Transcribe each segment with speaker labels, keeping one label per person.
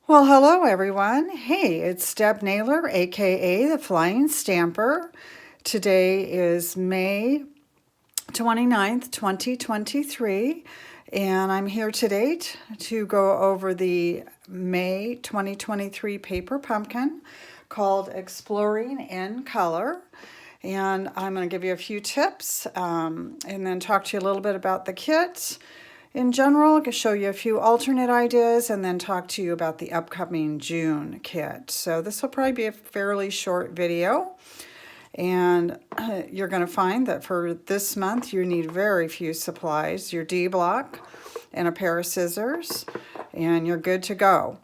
Speaker 1: Well, hello everyone. Hey, it's Deb Naylor, aka the Flying Stamper. Today is May 29th, 2023, and I'm here today to go over the May 2023 paper pumpkin called Exploring in Color. And I'm going to give you a few tips and then talk to you a little bit about the kit in general, I can show you a few alternate ideas and then talk to you about the upcoming June kit. So this will probably be a fairly short video. And you're going to find that for this month, you need very few supplies, your D block and a pair of scissors, and you're good to go.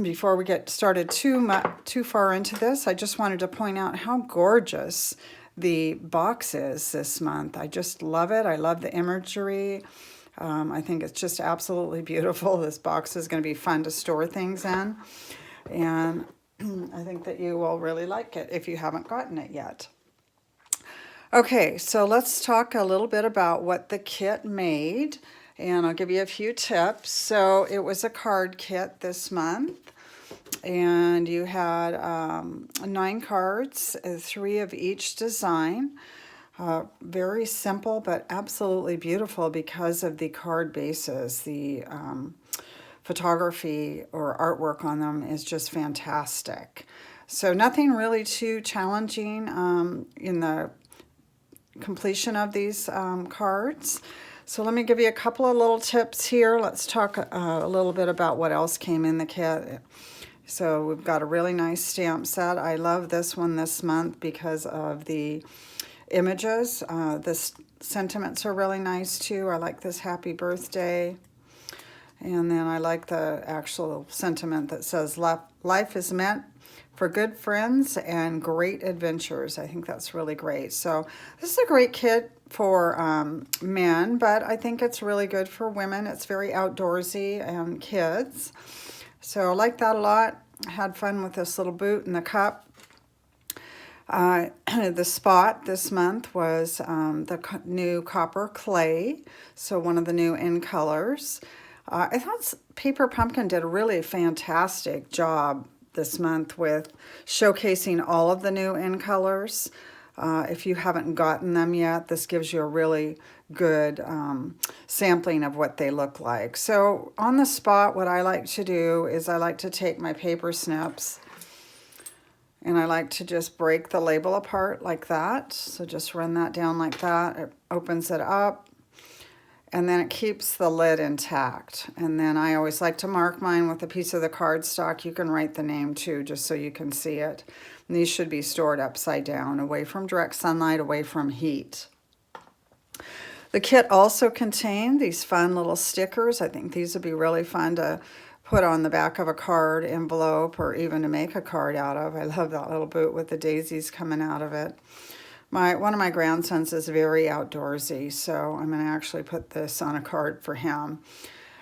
Speaker 1: Before we get started too far into this, I just wanted to point out how gorgeous the box is this month. I just love it. I love the imagery. I think it's just absolutely beautiful. This box is going to be fun to store things in. And I think that you will really like it if you haven't gotten it yet. Okay, so let's talk a little bit about what the kit made. And I'll give you a few tips. So it was a card kit this month. And you had 9 cards, 3 of each design. Very simple, but absolutely beautiful because of the card bases. The photography or artwork on them is just fantastic. So nothing really too challenging in the completion of these cards. So let me give you a couple of little tips here. Let's talk a little bit about what else came in the kit. So we've got a really nice stamp set. I love this one this month because of the images. The sentiments are really nice too. I like this happy birthday. And then I like the actual sentiment that says life is meant for good friends and great adventures. I think that's really great. So this is a great kit for men, but I think it's really good for women. It's very outdoorsy and kids. So I like that a lot. I had fun with this little boot and the cup. The spot this month was the new copper clay, so one of the new in colors. I thought Paper Pumpkin did a really fantastic job this month with showcasing all of the new in colors. If you haven't gotten them yet, this gives you a really good sampling of what they look like. So on the spot, what I like to do is I like to take my paper snips and I like to just break the label apart like that. So just run that down like that. It opens it up and then it keeps the lid intact. And then I always like to mark mine with a piece of the cardstock. You can write the name too, just so you can see it. And these should be stored upside down, away from direct sunlight, away from heat. The kit also contained these fun little stickers. I think these would be really fun to put on the back of a card envelope or even to make a card out of. I love that little boot with the daisies coming out of it. One of my grandsons is very outdoorsy, so I'm going to actually put this on a card for him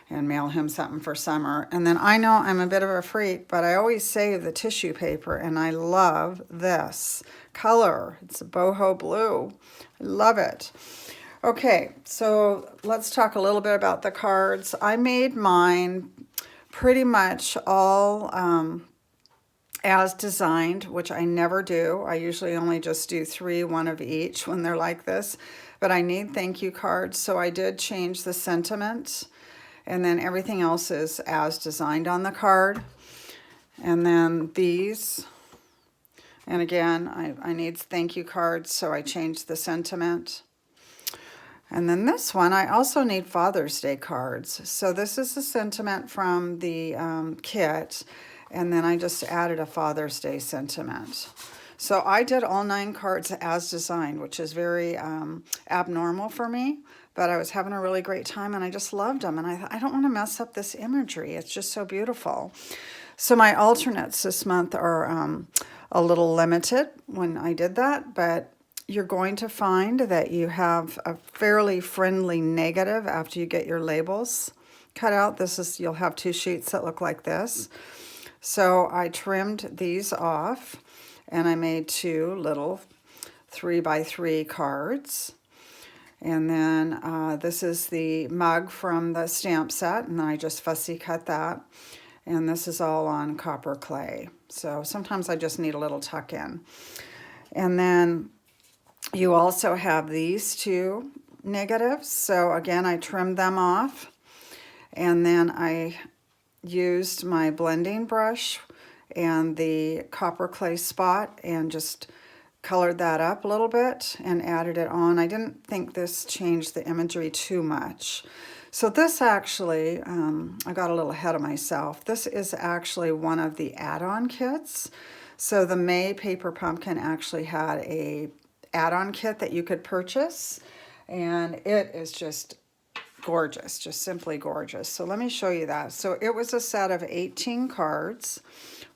Speaker 1: and mail him something for summer. And then I know I'm a bit of a freak, but I always save the tissue paper, and I love this color. It's a boho blue. I love it. Okay, so let's talk a little bit about the cards. I made mine pretty much all as designed, which I never do. I usually only just do 3, 1 of each when they're like this. But I need thank you cards, so I did change the sentiment. And then everything else is as designed on the card. And then these. And again, I need thank you cards, so I changed the sentiment. And then this one, I also need Father's Day cards. So this is the sentiment from the kit. And then I just added a Father's Day sentiment. So I did all 9 cards as designed, which is very abnormal for me. But I was having a really great time and I just loved them. And I thought, I don't want to mess up this imagery. It's just so beautiful. So my alternates this month are a little limited when I did that. But you're going to find that you have a fairly friendly negative after you get your labels cut out. You'll have 2 sheets that look like this. So I trimmed these off and I made 2 little 3x3 cards. And then this is the mug from the stamp set, and I just fussy cut that. And this is all on copper clay. So sometimes I just need a little tuck in. And then you also have these two negatives. So again, I trimmed them off. And then I used my blending brush and the copper clay spot and just colored that up a little bit and added it on. I didn't think this changed the imagery too much. So this actually, I got a little ahead of myself. This is actually one of the add-on kits. So the May Paper Pumpkin actually had a add-on kit that you could purchase, and it is just gorgeous, just simply gorgeous. So let me show you that. So it was a set of 18 cards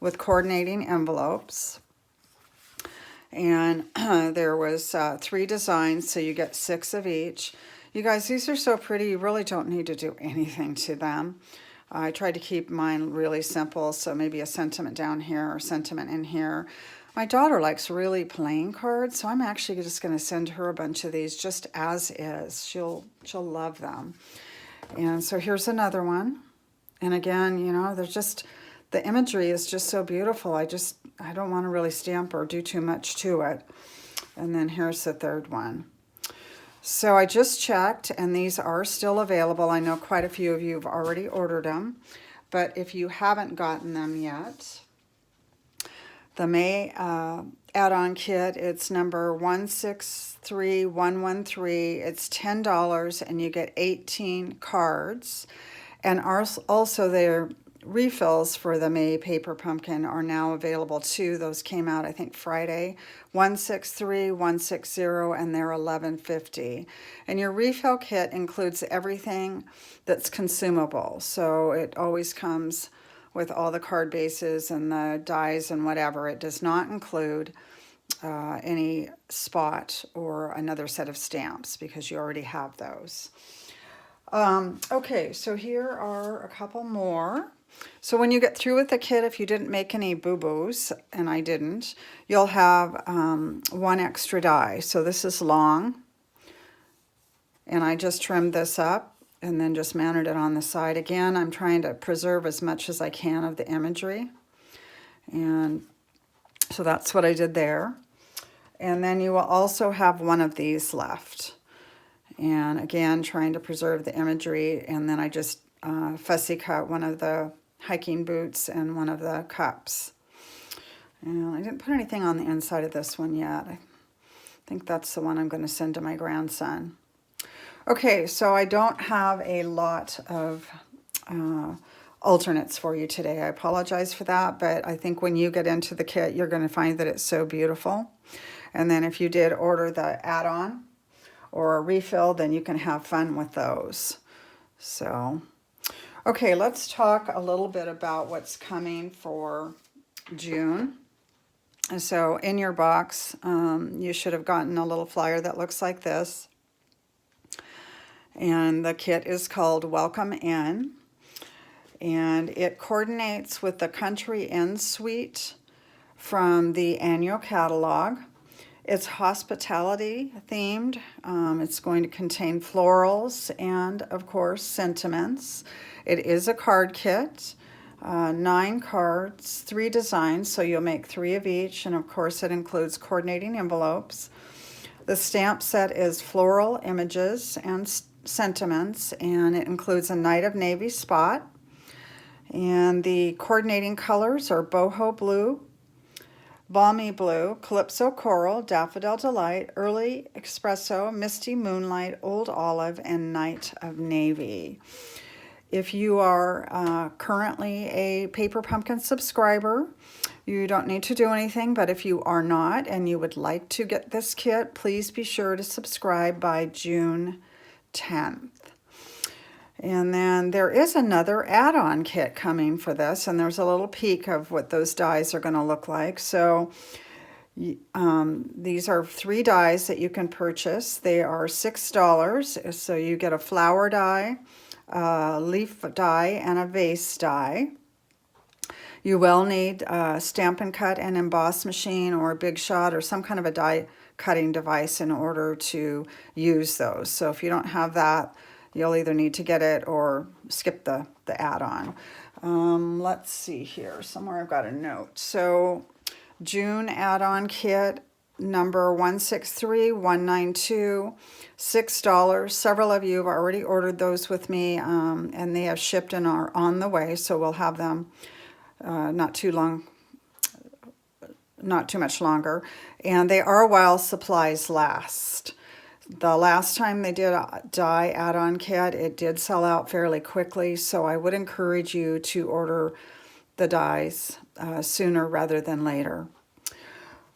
Speaker 1: with coordinating envelopes. And there was 3 designs, so you get 6 of each. You guys, these are so pretty, you really don't need to do anything to them. I tried to keep mine really simple, so maybe a sentiment down here or sentiment in here. My daughter likes really plain cards, so I'm actually just going to send her a bunch of these just as is. She'll love them. And so here's another one. And again, you know, there's just, the imagery is just so beautiful. I don't want to really stamp or do too much to it. And then here's the third one. So I just checked, and these are still available. I know quite a few of you have already ordered them, but if you haven't gotten them yet, the May add-on kit, it's number 163113. It's $10, and you get 18 cards. And also their refills for the May Paper Pumpkin are now available too. Those came out, I think, Friday. 163160, and they're $11.50. And your refill kit includes everything that's consumable. So it always comes with all the card bases and the dies and whatever. It does not include any spot or another set of stamps because you already have those. Okay, so here are a couple more. So when you get through with the kit, if you didn't make any boo-boos, and I didn't, you'll have 1 extra die. So this is long, and I just trimmed this up and then just mounted it on the side. Again, I'm trying to preserve as much as I can of the imagery. And so that's what I did there. And then you will also have one of these left. And again, trying to preserve the imagery. And then I just fussy cut one of the hiking boots and one of the cups. And I didn't put anything on the inside of this one yet. I think that's the one I'm going to send to my grandson. Okay, so I don't have a lot of alternates for you today. I apologize for that, but I think when you get into the kit, you're going to find that it's so beautiful. And then if you did order the add-on or a refill, then you can have fun with those. So, okay, let's talk a little bit about what's coming for June. So in your box, you should have gotten a little flyer that looks like this. And the kit is called Welcome In. And it coordinates with the Country Inn Suite from the annual catalog. It's hospitality themed. It's going to contain florals and, of course, sentiments. It is a card kit, 9 cards, 3 designs, so you'll make 3 of each. And, of course, it includes coordinating envelopes. The stamp set is floral images and sentiments, and it includes a Night of Navy spot. And the coordinating colors are boho blue, balmy blue, calypso coral, daffodil delight, early espresso, misty moonlight, old olive, and Night of Navy. If you are currently a Paper Pumpkin subscriber, you don't need to do anything, but if you are not and you would like to get this kit, please be sure to subscribe by June 10th. And then there is another add-on kit coming for this, and there's a little peek of what those dies are going to look like. So these are 3 dies that you can purchase. They are $6, so you get a flower die, a leaf die, and a vase die. You will need a Stampin' Cut and Emboss machine or a Big Shot or some kind of a die cutting device in order to use those. So if you don't have that, you'll either need to get it or skip the add-on. Let's see here. Somewhere I've got a note. So June add-on kit number 163192, $6. Several of you have already ordered those with me, and they have shipped and are on the way, so we'll have them not too much longer. And they are while supplies last. The last time they did a dye add-on kit, it did sell out fairly quickly, so I would encourage you to order the dyes sooner rather than later.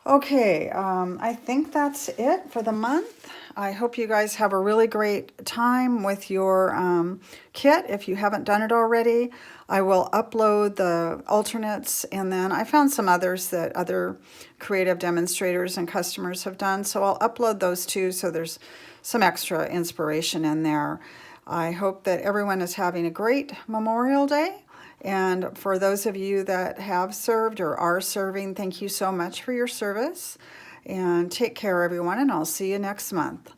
Speaker 1: Okay, I think that's it for the month. I hope you guys have a really great time with your kit if you haven't done it already. I will upload the alternates, and then I found some others that other creative demonstrators and customers have done, so I'll upload those too, so there's some extra inspiration in there. I hope that everyone is having a great Memorial Day. And for those of you that have served or are serving, thank you so much for your service. And take care, everyone, and I'll see you next month.